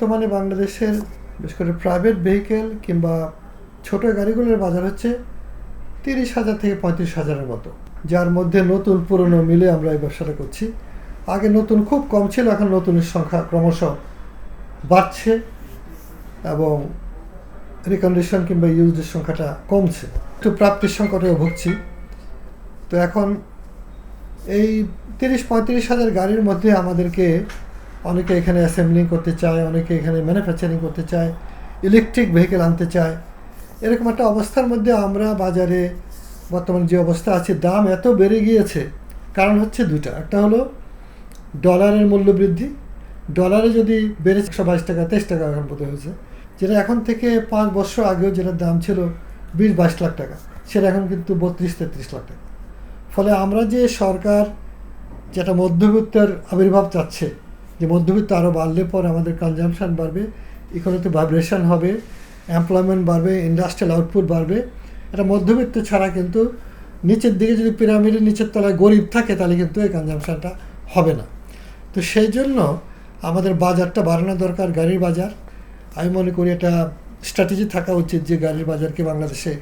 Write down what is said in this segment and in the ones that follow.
বর্তমানে বাংলাদেশের বিশেষ করে প্রাইভেট ভেহিকেল কিংবা ছোট গাড়িগুলোর বাজার হচ্ছে 30,000 থেকে 35,000-এর মতো, যার মধ্যে নতুন পুরনো মিলে আমরা এই ব্যবসাটা করছি। আগে নতুন খুব কম ছিল, এখন নতুনের সংখ্যা ক্রমশ বাড়ছে এবং রিকন্ডিশন কিংবা ইউজের সংখ্যাটা কমছে। একটু প্রাপ্তির সংকটেও ভুগছি। তো এখন এই 30-35,000 গাড়ির মধ্যে আমাদেরকে অনেকে এখানে অ্যাসেম্বলিং করতে চায়, অনেকে এখানে ম্যানুফ্যাকচারিং করতে চায়, ইলেকট্রিক ভেহিকেল আনতে চায়। এরকম একটা অবস্থার মধ্যে আমরা বাজারে বর্তমান যে অবস্থা আছে, দাম এত বেড়ে গিয়েছে। কারণ হচ্ছে দুটা, একটা হলো ডলারের মূল্য বৃদ্ধি। ডলারে যদি বেড়ে 122 টাকা 23 টাকা এখন পর্যন্ত হয়েছে, যেটা এখন থেকে 5 বছর আগেও যেটার দাম ছিল 20-22 লাখ টাকা, সেটা এখন কিন্তু 32-33 লাখ টাকা। ফলে আমরা যে সরকার যেটা মধ্যবিত্তের আবির্ভাব চাচ্ছে, যে মধ্যবিত্ত আরও বাড়লে পর আমাদের কনজামশন বাড়বে, ইকোনমিতে ভাইব্রেশন হবে, এমপ্লয়মেন্ট বাড়বে, ইন্ডাস্ট্রিয়াল আউটপুট বাড়বে। এটা মধ্যবিত্ত ছাড়া কিন্তু নিচের দিকে যদি পিরামিডের নিচের তলায় গরিব থাকে, তাহলে কিন্তু এই কনজামশনটা হবে না। তো সেই জন্য আমাদের বাজারটা বাড়ানো দরকার, গাড়ির বাজার। আমি মনে করি এটা স্ট্র্যাটেজি থাকা উচিত যে গাড়ির বাজারকে বাংলাদেশে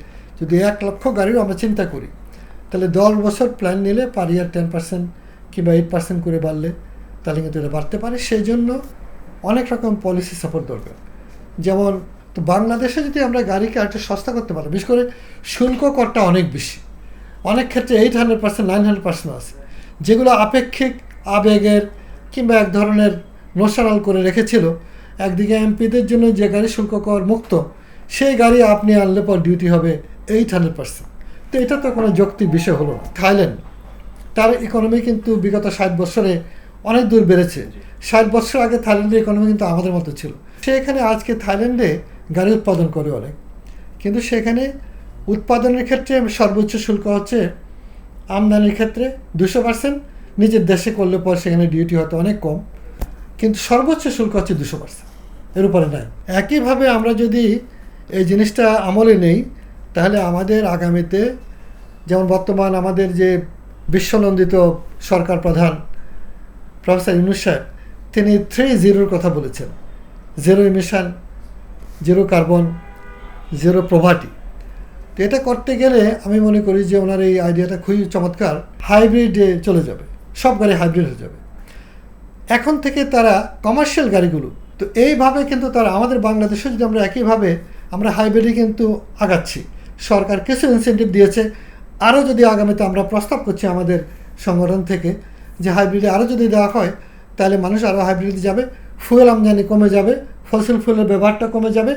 যদি 1 লক্ষ গাড়িও আমরা চিন্তা করি, তাহলে 10 বছর প্ল্যান নিলে পার ইয়ার 10% কিংবা 8% করে বাড়লে তাহলে কিন্তু এটা বাড়তে পারে। সেই জন্য অনেক রকম পলিসি সাপোর্ট দরকার। যেমন তো বাংলাদেশে যদি আমরা গাড়িকে আরেকটু সস্তা করতে পারি, বিশেষ করে শুল্ক করটা অনেক বেশি, অনেক ক্ষেত্রে 800% 900% আছে, যেগুলো আপেক্ষিক আবেগের কিংবা এক ধরনের নোশনাল করে রেখেছিল। একদিকে এমপিদের জন্য যে গাড়ি শুল্ক কর মুক্ত, সেই গাড়ি আপনি আনলে পর ডিউটি হবে 800%। তো এটা তো কোনো যৌক্তিক বিষয় হলো না। থাইল্যান্ড, তার ইকোনমি কিন্তু বিগত 60 বছরে অনেক দূর বেড়েছে। 60 বছর আগে থাইল্যান্ডের ইকোনমি কিন্তু আমাদের মতো ছিল। সেখানে আজকে থাইল্যান্ডে গাড়ি উৎপাদন করে অনেক, কিন্তু সেখানে উৎপাদনের ক্ষেত্রে সর্বোচ্চ শুল্ক হচ্ছে আমদানির ক্ষেত্রে 200%, নিজের দেশে করলে পর সেখানে ডিউটি হয়তো অনেক কম, কিন্তু সর্বোচ্চ শুল্ক হচ্ছে 200%, এর উপরে নাই। একইভাবে আমরা যদি এই জিনিসটা আমলে নেই, তাহলে আমাদের আগামীতে, যেমন বর্তমান আমাদের যে বিশ্বনন্দিত সরকার প্রধান প্রফেসর ইউনূস সাহেব, তিনি 3-0 কথা বলেছেন: 0 ইমিশন, 0 কার্বন, 0 প্রভার্টি। তো এটা করতে গেলে আমি মনে করি যে ওনার এই আইডিয়াটা খুবই চমৎকার। হাইব্রিডে চলে যাবে, সব গাড়ি হাইব্রিড হয়ে যাবে। এখন থেকে তারা কমার্শিয়াল গাড়িগুলো, তো এইভাবে কিন্তু তারা আমাদের বাংলাদেশে যদি আমরা একইভাবে আমরা হাইব্রিডে কিন্তু আগাচ্ছি, সরকার কিছু ইনসেন্টিভ দিয়েছে। আরও যদি আগামীতে আমরা প্রস্তাব করছি আমাদের সংগঠন থেকে যে হাইব্রিডে আরও যদি দেওয়া হয়, তাহলে মানুষ আরও হাইব্রিডে যাবে, ফুয়েল আমদানি কমে যাবে, ফসিল ফুয়েলের ব্যবহারটা কমে যাবে।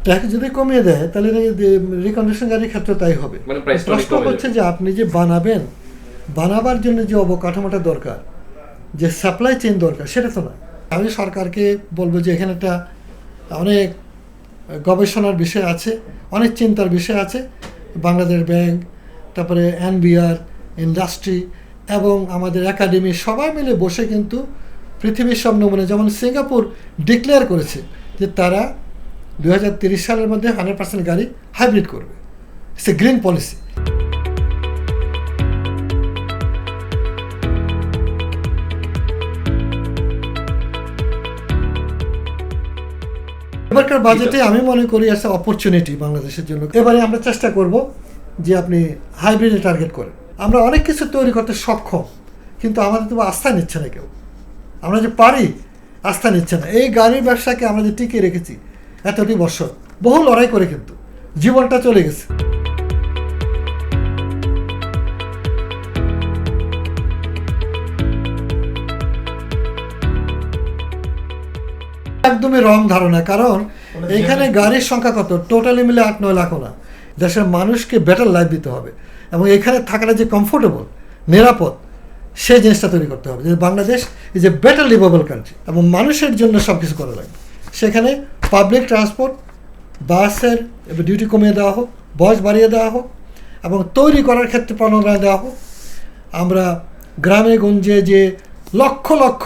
ট্যাক্স যদি কমিয়ে দেয়, তাহলে রিকন্ডিশন গাড়ির ক্ষেত্রে তাই হবে। প্রশ্ন হচ্ছে যে আপনি যে বানাবার জন্য যে অবকাঠামোটা দরকার, যে সাপ্লাই চেইন দরকার, সেটা তো না। আমি সরকারকে বলবো যে এখানে একটা অনেক গবেষণার বিষয় আছে, অনেক চিন্তার বিষয় আছে। বাংলাদেশ ব্যাংক, তারপরে এনবিআর, ইন্ডাস্ট্রি এবং আমাদের একাডেমি সবাই মিলে বসে কিন্তু পৃথিবীর সব নমুনা, যেমন সিঙ্গাপুর ডিক্লেয়ার করেছে যে তারা 2030 সালের মধ্যে 100% গাড়ি হাইব্রিড করবে। It's a green policy. এবারকার বাজেটে আমি মনে করি একটা অপরচুনিটি বাংলাদেশের জন্য। এবারে আমরা চেষ্টা করব যে আপনি হাইব্রিডে টার্গেট করেন। আমরা অনেক কিছু তৈরি করতে সক্ষম, কিন্তু আমাদের তো আস্থা নিচ্ছে না কেউ। আমরা যে পারি, আস্থা নিচ্ছে না। এই গাড়ির ব্যবসাকে আমরা যে টিকিয়ে রেখেছি এতটি বছর, বহু লড়াই করে কিন্তু জীবনটা চলে গেছে। একদমই রং ধারণা। কারণ এখানে গাড়ির সংখ্যা কত, টোটালি মিলে 8-9 লাখও না। দেশের মানুষকে বেটার লাইফ দিতে হবে এবং এখানে থাকাটা যে কমফোর্টেবল, নিরাপদ, সেই জিনিসটা তৈরি করতে হবে। যে Bangladesh is a better liveable country এবং মানুষের জন্য সব কিছু করা লাগবে। সেখানে পাবলিক ট্রান্সপোর্ট, বাসের ডিউটি কমিয়ে দেওয়া হোক, বয়স বাড়িয়ে দেওয়া হোক এবং তৈরি করার ক্ষেত্রে প্রণোদনা দেওয়া হোক। আমরা গ্রামে গঞ্জে যে লক্ষ লক্ষ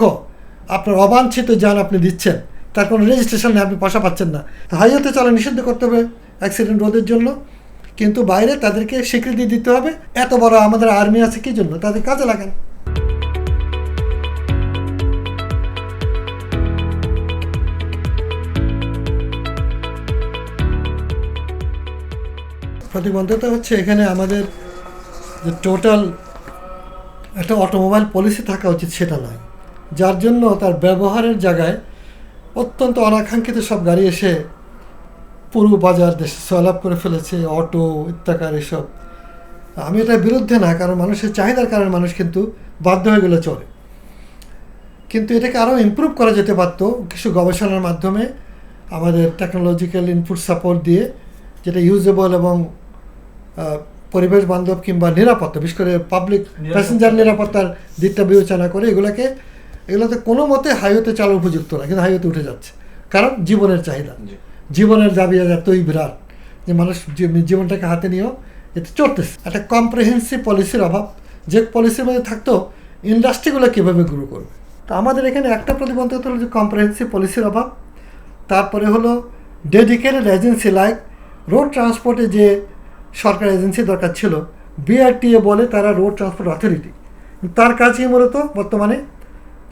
আপনার অবাঞ্ছিত যান আপনি দিচ্ছেন, তার কোনো রেজিস্ট্রেশন নেই, আপনি পয়সা পাচ্ছেন না। হাইওয়েতে চলা নিষিদ্ধ করতে হবে অ্যাক্সিডেন্ট রোধের জন্য। কিন্তু বাইরে তাদেরকে স্বীকৃতি দিতে হবে, এত বড় আমাদের আর্মি আছে কি জন্য, তাদের কাজে লাগান। প্রতিবন্ধকতা হচ্ছে এখানে আমাদের যে টোটাল একটা অটোমোবাইল পলিসি থাকা উচিত সেটা নয়, যার জন্য তার ব্যবহারের জায়গায় অত্যন্ত অনাকাঙ্ক্ষিত সব গাড়ি এসে পুরো বাজার দেশে সয়লাভ করে ফেলেছে, অটো ইত্যাকার এসব। আমি এটার বিরুদ্ধে না, কারণ মানুষের চাহিদার কারণে মানুষ কিন্তু বাধ্য হয়ে গেলে চলে, কিন্তু এটাকে আরও ইমপ্রুভ করা যেতে পারতো কিছু গবেষণার মাধ্যমে, আমাদের টেকনোলজিক্যাল ইনপুট সাপোর্ট দিয়ে, যেটা ইউজেবল এবং পরিবেশ বান্ধব কিংবা নিরাপত্তা, বিশেষ করে পাবলিক প্যাসেঞ্জার নিরাপত্তার দিকটা বিবেচনা করে এগুলোতে কোনো মতে হাইওয়েতে চালার উপযুক্ত না, কিন্তু হাইওয়েতে উঠে যাচ্ছে, কারণ জীবনের চাহিদা, জীবনের দাবি এতই বিরাট যে মানুষ জীবনটাকে হাতে নিয়েও এতে চড়তেছে। একটা কম্প্রিহেন্সিভ পলিসির অভাব, যে পলিসির মধ্যে থাকতো ইন্ডাস্ট্রিগুলো কীভাবে গ্রো করবে। তো আমাদের এখানে একটা প্রতিবন্ধকতা হলো যে কম্প্রিহেন্সিভ পলিসির অভাব, তারপরে হলো ডেডিকেটেড এজেন্সি লাইক রোড ট্রান্সপোর্টে যে সরকার এজেন্সি দরকার ছিল, বিআরটিএ বলে তারা রোড ট্রান্সপোর্ট অথরিটি, তার কাজই মূলত বর্তমানে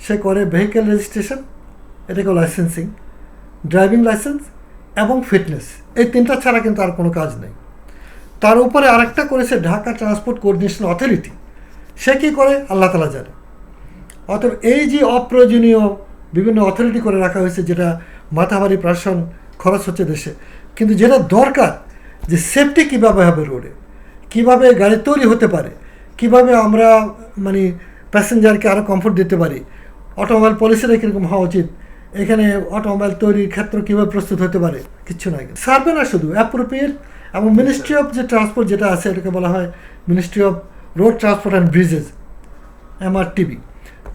সে করে ভেহিকেল রেজিস্ট্রেশন, এটাকে লাইসেন্সিং, ড্রাইভিং লাইসেন্স এবং ফিটনেস, এই তিনটা ছাড়া কিন্তু আর কোনো কাজ নেই। তার উপরে আরেকটা করেছে ঢাকা ট্রান্সপোর্ট কোঅর্ডিনেশন অথরিটি, সে কী করে আল্লাহ তাআলা জানে। অতএব এই যে অপ্রয়োজনীয় বিভিন্ন অথরিটি করে রাখা হয়েছে, যেটা মাথাভারী প্রাশন খরচ হচ্ছে দেশে, কিন্তু যেটা দরকার যে সেফটি কীভাবে হবে রোডে, কীভাবে গাড়ি তৈরি হতে পারে, কিভাবে আমরা মানে প্যাসেঞ্জারকে আরও কমফোর্ট দিতে পারি, অটোমোবাইল পলিসিটা কীরকম হওয়া উচিত, এখানে অটোমোবাইল তৈরির ক্ষেত্র কীভাবে প্রস্তুত হতে পারে, কিচ্ছু নাই। সার্ভে না শুধু অ্যাপ্রোপ্রিয়েট, এবং মিনিস্ট্রি অফ যে ট্রান্সপোর্ট যেটা আছে, এটাকে বলা হয় ministry of road transport and Bridges, MRTB,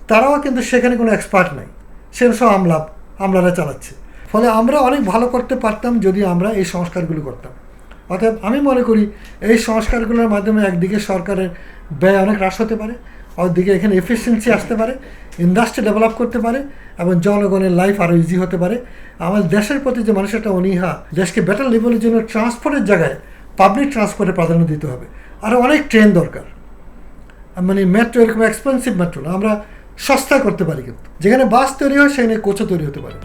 তারাও কিন্তু সেখানে কোনো এক্সপার্ট নাই, সেটা সব আমলারা চালাচ্ছে। ফলে আমরা অনেক ভালো করতে পারতাম যদি আমরা এই সংস্কারগুলো করতাম। অতএব আমি মনে করি এই সংস্কারগুলোর মাধ্যমে একদিকে সরকারের ব্যয় অনেক হ্রাস হতে পারে, অন্যদিকে এখানে এফিসিয়েন্সি আসতে পারে, ইন্ডাস্ট্রি ডেভেলপ করতে পারে এবং জনগণের লাইফ আরও ইজি হতে পারে। আমাদের দেশের প্রতি যে মানুষের একটা অনীহা, দেশকে বেটার লেভেলের জন্য ট্রান্সপোর্টের জায়গায় পাবলিক ট্রান্সপোর্টে প্রাধান্য দিতে হবে। আরও অনেক ট্রেন দরকার, মানে মেট্রো এরকম এক্সপেন্সিভ মেট্রো না, আমরা সস্তায় করতে পারি, কিন্তু যেখানে বাস তৈরি হয় সেখানে কোচও তৈরি হতে পারে।